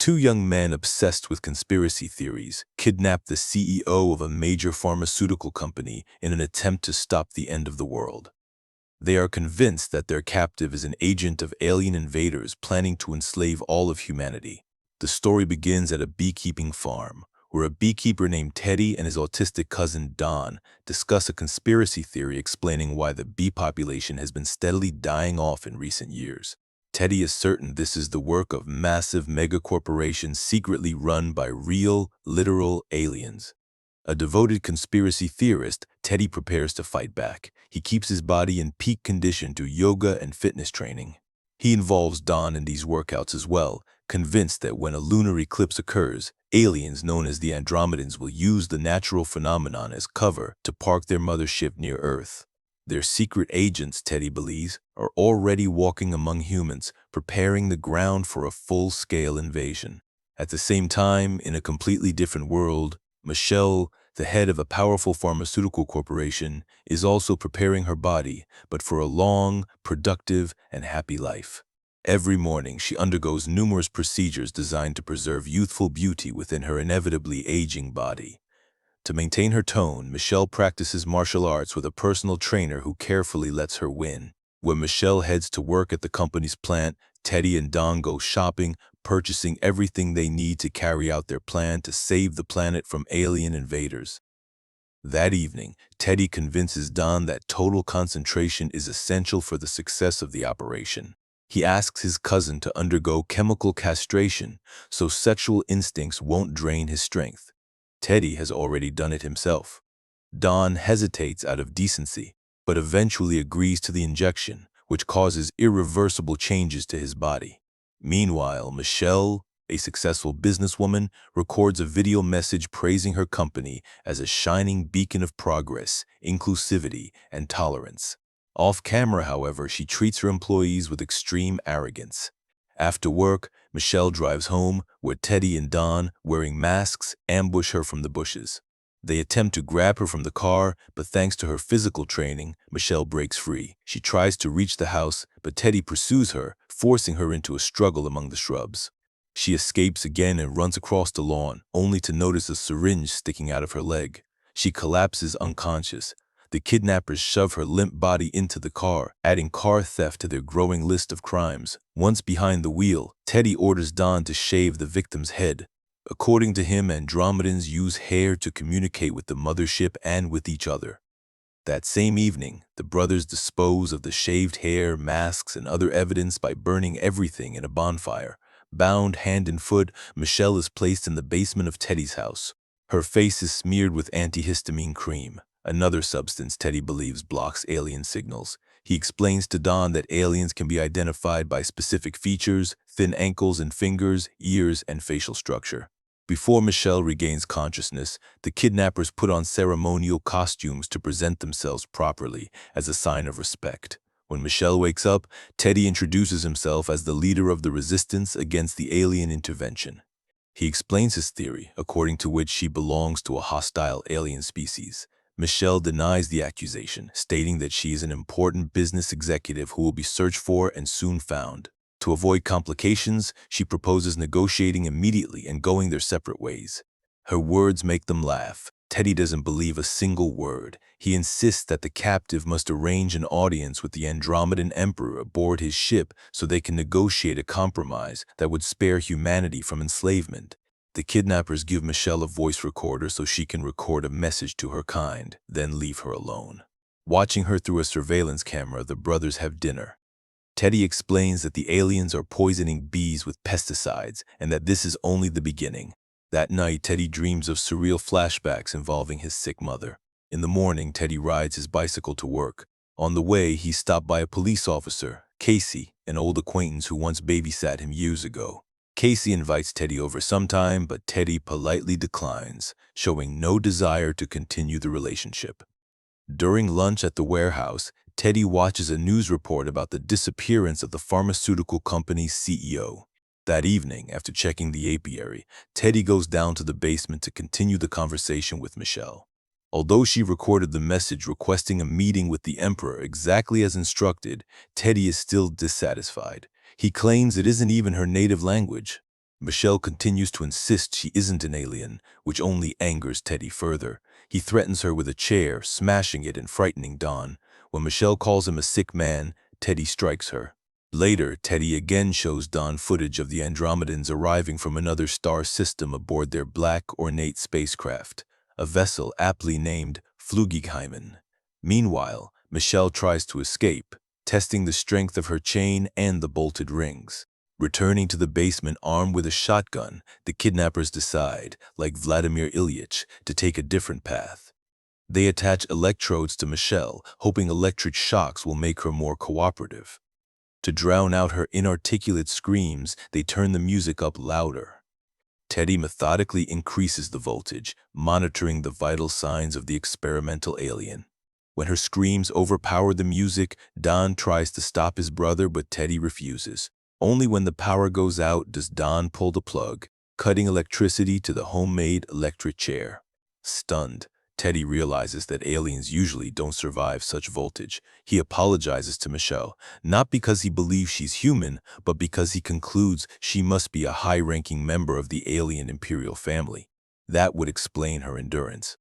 Two young men obsessed with conspiracy theories kidnap the CEO of a major pharmaceutical company in an attempt to stop the end of the world. They are convinced that their captive is an agent of alien invaders planning to enslave all of humanity. The story begins at a beekeeping farm, where a beekeeper named Teddy and his autistic cousin Don discuss a conspiracy theory explaining why the bee population has been steadily dying off in recent years. Teddy is certain this is the work of massive megacorporations secretly run by real, literal aliens. A devoted conspiracy theorist, Teddy prepares to fight back. He keeps his body in peak condition through yoga and fitness training. He involves Don in these workouts as well, convinced that when a lunar eclipse occurs, aliens known as the Andromedans will use the natural phenomenon as cover to park their mothership near Earth. Their secret agents, Teddy believes, are already walking among humans, preparing the ground for a full-scale invasion. At the same time, in a completely different world, Michelle, the head of a powerful pharmaceutical corporation, is also preparing her body, but for a long, productive, and happy life. Every morning, she undergoes numerous procedures designed to preserve youthful beauty within her inevitably aging body. To maintain her tone, Michelle practices martial arts with a personal trainer who carefully lets her win. When Michelle heads to work at the company's plant, Teddy and Don go shopping, purchasing everything they need to carry out their plan to save the planet from alien invaders. That evening, Teddy convinces Don that total concentration is essential for the success of the operation. He asks his cousin to undergo chemical castration so sexual instincts won't drain his strength. Teddy has already done it himself. Don hesitates out of decency, but eventually agrees to the injection, which causes irreversible changes to his body. Meanwhile, Michelle, a successful businesswoman, records a video message praising her company as a shining beacon of progress, inclusivity, and tolerance. Off-camera, however, she treats her employees with extreme arrogance. After work, Michelle drives home, where Teddy and Don, wearing masks, ambush her from the bushes. They attempt to grab her from the car, but thanks to her physical training, Michelle breaks free. She tries to reach the house, but Teddy pursues her, forcing her into a struggle among the shrubs. She escapes again and runs across the lawn, only to notice a syringe sticking out of her leg. She collapses unconscious. The kidnappers shove her limp body into the car, adding car theft to their growing list of crimes. Once behind the wheel, Teddy orders Don to shave the victim's head. According to him, Andromedans use hair to communicate with the mothership and with each other. That same evening, the brothers dispose of the shaved hair, masks, and other evidence by burning everything in a bonfire. Bound hand and foot, Michelle is placed in the basement of Teddy's house. Her face is smeared with antihistamine cream, another substance Teddy believes blocks alien signals. He explains to Don that aliens can be identified by specific features, thin ankles and fingers, ears, and facial structure. Before Michelle regains consciousness, the kidnappers put on ceremonial costumes to present themselves properly as a sign of respect. When Michelle wakes up, Teddy introduces himself as the leader of the resistance against the alien intervention. He explains his theory, according to which she belongs to a hostile alien species. Michelle denies the accusation, stating that she is an important business executive who will be searched for and soon found. To avoid complications, she proposes negotiating immediately and going their separate ways. Her words make them laugh. Teddy doesn't believe a single word. He insists that the captive must arrange an audience with the Andromedan Emperor aboard his ship so they can negotiate a compromise that would spare humanity from enslavement. The kidnappers give Michelle a voice recorder so she can record a message to her kind, then leave her alone. Watching her through a surveillance camera, the brothers have dinner. Teddy explains that the aliens are poisoning bees with pesticides and that this is only the beginning. That night, Teddy dreams of surreal flashbacks involving his sick mother. In the morning, Teddy rides his bicycle to work. On the way, he's stopped by a police officer, Casey, an old acquaintance who once babysat him years ago. Casey invites Teddy over sometime, but Teddy politely declines, showing no desire to continue the relationship. During lunch at the warehouse, Teddy watches a news report about the disappearance of the pharmaceutical company's CEO. That evening, after checking the apiary, Teddy goes down to the basement to continue the conversation with Michelle. Although she recorded the message requesting a meeting with the Emperor exactly as instructed, Teddy is still dissatisfied. He claims it isn't even her native language. Michelle continues to insist she isn't an alien, which only angers Teddy further. He threatens her with a chair, smashing it and frightening Dawn. When Michelle calls him a sick man, Teddy strikes her. Later, Teddy again shows Dawn footage of the Andromedans arriving from another star system aboard their black, ornate spacecraft, a vessel aptly named Flugigheim. Meanwhile, Michelle tries to escape, testing the strength of her chain and the bolted rings. Returning to the basement armed with a shotgun, the kidnappers decide, like Vladimir Ilyich, to take a different path. They attach electrodes to Michelle, hoping electric shocks will make her more cooperative. To drown out her inarticulate screams, they turn the music up louder. Teddy methodically increases the voltage, monitoring the vital signs of the experimental alien. When her screams overpower the music, Don tries to stop his brother, but Teddy refuses. Only when the power goes out does Don pull the plug, cutting electricity to the homemade electric chair. Stunned, Teddy realizes that aliens usually don't survive such voltage. He apologizes to Michelle, not because he believes she's human, but because he concludes she must be a high-ranking member of the alien imperial family. That would explain her endurance.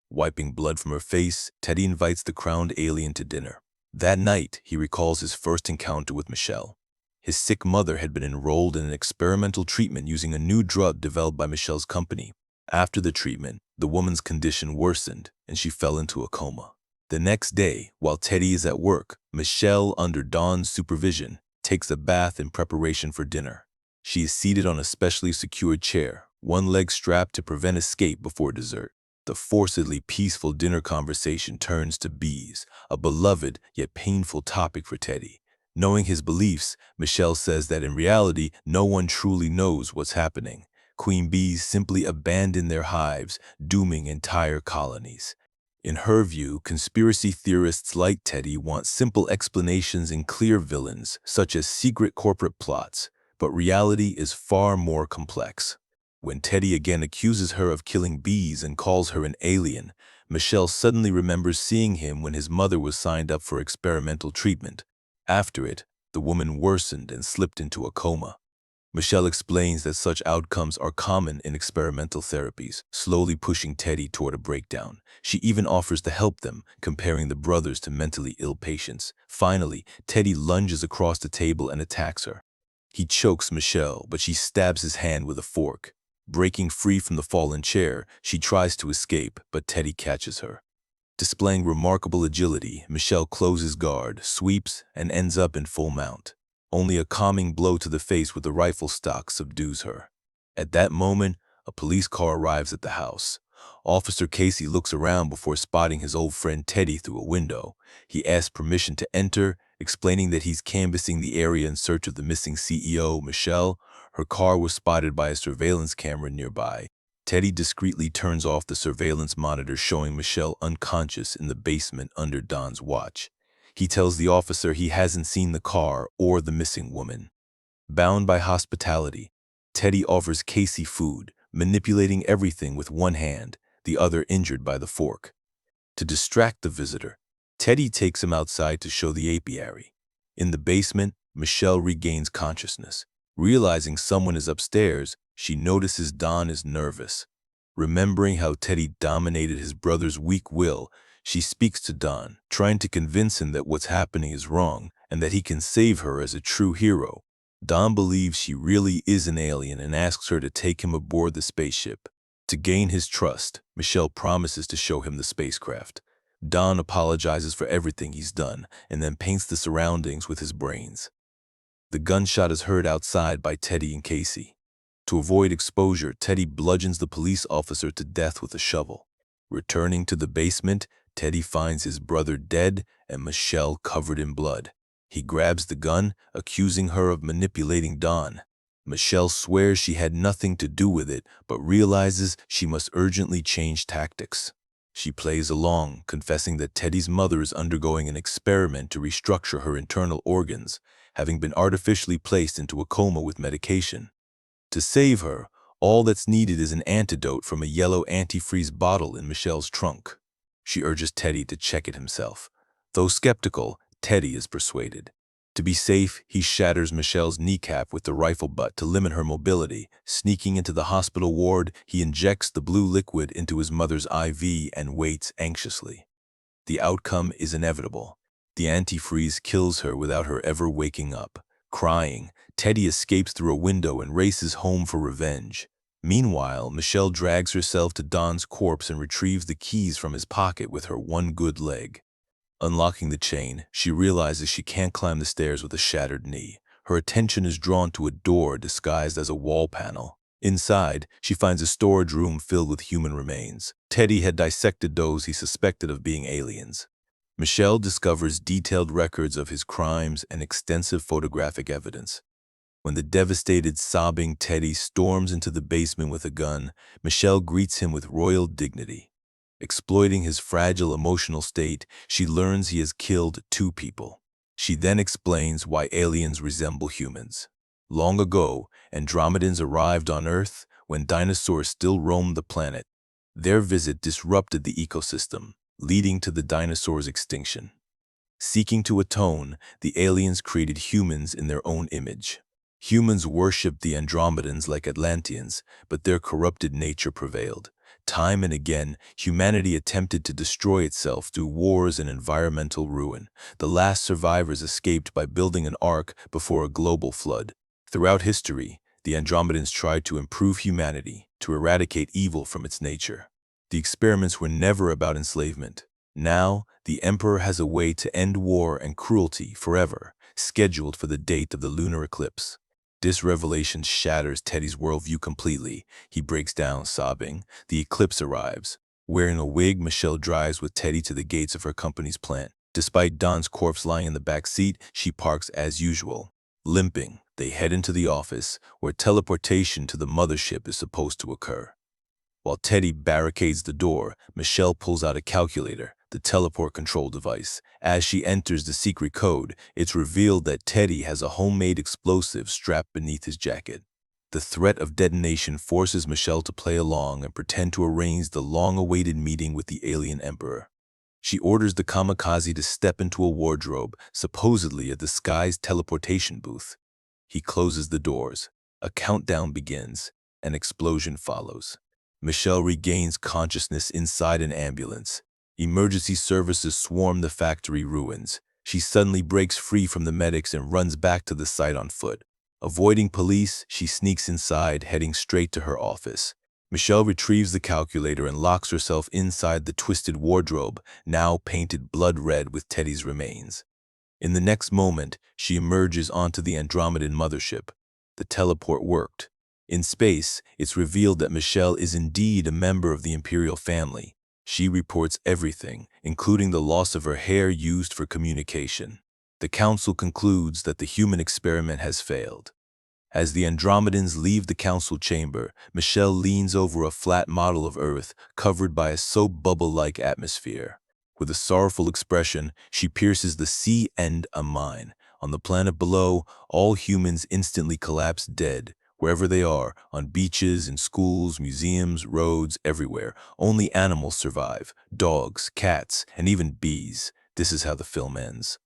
Wiping blood from her face, Teddy invites the crowned alien to dinner. That night, he recalls his first encounter with Michelle. His sick mother had been enrolled in an experimental treatment using a new drug developed by Michelle's company. After the treatment, the woman's condition worsened, and she fell into a coma. The next day, while Teddy is at work, Michelle, under Dawn's supervision, takes a bath in preparation for dinner. She is seated on a specially secured chair, one leg strapped to prevent escape before dessert. The forcedly peaceful dinner conversation turns to bees, a beloved yet painful topic for Teddy. Knowing his beliefs, Michelle says that in reality, no one truly knows what's happening. Queen bees simply abandon their hives, dooming entire colonies. In her view, conspiracy theorists like Teddy want simple explanations and clear villains, such as secret corporate plots, but reality is far more complex. When Teddy again accuses her of killing bees and calls her an alien, Michelle suddenly remembers seeing him when his mother was signed up for experimental treatment. After it, the woman worsened and slipped into a coma. Michelle explains that such outcomes are common in experimental therapies, slowly pushing Teddy toward a breakdown. She even offers to help them, comparing the brothers to mentally ill patients. Finally, Teddy lunges across the table and attacks her. He chokes Michelle, but she stabs his hand with a fork. Breaking free from the fallen chair, she tries to escape, but Teddy catches her. Displaying remarkable agility, Michelle closes guard, sweeps, and ends up in full mount. Only a calming blow to the face with a rifle stock subdues her. At that moment, a police car arrives at the house. Officer Casey looks around before spotting his old friend Teddy through a window. He asks permission to enter, explaining that he's canvassing the area in search of the missing CEO, Michelle. Her car was spotted by a surveillance camera nearby. Teddy discreetly turns off the surveillance monitor, showing Michelle unconscious in the basement under Don's watch. He tells the officer he hasn't seen the car or the missing woman. Bound by hospitality, Teddy offers Casey food, manipulating everything with one hand, the other injured by the fork. To distract the visitor, Teddy takes him outside to show the apiary. In the basement, Michelle regains consciousness. Realizing someone is upstairs, she notices Don is nervous. Remembering how Teddy dominated his brother's weak will, she speaks to Don, trying to convince him that what's happening is wrong and that he can save her as a true hero. Don believes she really is an alien and asks her to take him aboard the spaceship. To gain his trust, Michelle promises to show him the spacecraft. Don apologizes for everything he's done and then paints the surroundings with his brains. The gunshot is heard outside by Teddy and Casey. To avoid exposure, Teddy bludgeons the police officer to death with a shovel. Returning to the basement, Teddy finds his brother dead and Michelle covered in blood. He grabs the gun, accusing her of manipulating Don. Michelle swears she had nothing to do with it, but realizes she must urgently change tactics. She plays along, confessing that Teddy's mother is undergoing an experiment to restructure her internal organs, having been artificially placed into a coma with medication. To save her, all that's needed is an antidote from a yellow antifreeze bottle in Michelle's trunk. She urges Teddy to check it himself. Though skeptical, Teddy is persuaded. To be safe, he shatters Michelle's kneecap with the rifle butt to limit her mobility. Sneaking into the hospital ward, he injects the blue liquid into his mother's IV and waits anxiously. The outcome is inevitable. The antifreeze kills her without her ever waking up. Crying, Teddy escapes through a window and races home for revenge. Meanwhile, Michelle drags herself to Don's corpse and retrieves the keys from his pocket with her one good leg. Unlocking the chain, she realizes she can't climb the stairs with a shattered knee. Her attention is drawn to a door disguised as a wall panel. Inside, she finds a storage room filled with human remains. Teddy had dissected those he suspected of being aliens. Michelle discovers detailed records of his crimes and extensive photographic evidence. When the devastated, sobbing Teddy storms into the basement with a gun, Michelle greets him with royal dignity. Exploiting his fragile emotional state, she learns he has killed 2 people. She then explains why aliens resemble humans. Long ago, Andromedans arrived on Earth when dinosaurs still roamed the planet. Their visit disrupted the ecosystem, leading to the dinosaurs' extinction. Seeking to atone, the aliens created humans in their own image. Humans worshipped the Andromedans like Atlanteans, but their corrupted nature prevailed. Time and again, humanity attempted to destroy itself through wars and environmental ruin. The last survivors escaped by building an ark before a global flood. Throughout history, the Andromedans tried to improve humanity, to eradicate evil from its nature. The experiments were never about enslavement. Now, the Emperor has a way to end war and cruelty forever, scheduled for the date of the lunar eclipse. This revelation shatters Teddy's worldview completely. He breaks down, sobbing. The eclipse arrives. Wearing a wig, Michelle drives with Teddy to the gates of her company's plant. Despite Don's corpse lying in the back seat, she parks as usual. Limping, they head into the office, where teleportation to the mothership is supposed to occur. While Teddy barricades the door, Michelle pulls out a calculator, the teleport control device. As she enters the secret code, it's revealed that Teddy has a homemade explosive strapped beneath his jacket. The threat of detonation forces Michelle to play along and pretend to arrange the long-awaited meeting with the alien emperor. She orders the kamikaze to step into a wardrobe, supposedly a disguised teleportation booth. He closes the doors. A countdown begins. An explosion follows. Michelle regains consciousness inside an ambulance. Emergency services swarm the factory ruins. She suddenly breaks free from the medics and runs back to the site on foot. Avoiding police, she sneaks inside, heading straight to her office. Michelle retrieves the calculator and locks herself inside the twisted wardrobe, now painted blood red with Teddy's remains. In the next moment, she emerges onto the Andromedan mothership. The teleport worked. In space, it's revealed that Michelle is indeed a member of the imperial family. She reports everything, including the loss of her hair used for communication. The council concludes that the human experiment has failed. As the Andromedans leave the council chamber, Michelle leans over a flat model of Earth covered by a soap bubble-like atmosphere. With a sorrowful expression, she pierces the sea and a mine. On the planet below, all humans instantly collapse dead. Wherever they are, on beaches, in schools, museums, roads, everywhere, only animals survive. Dogs, cats, and even bees. This is how the film ends.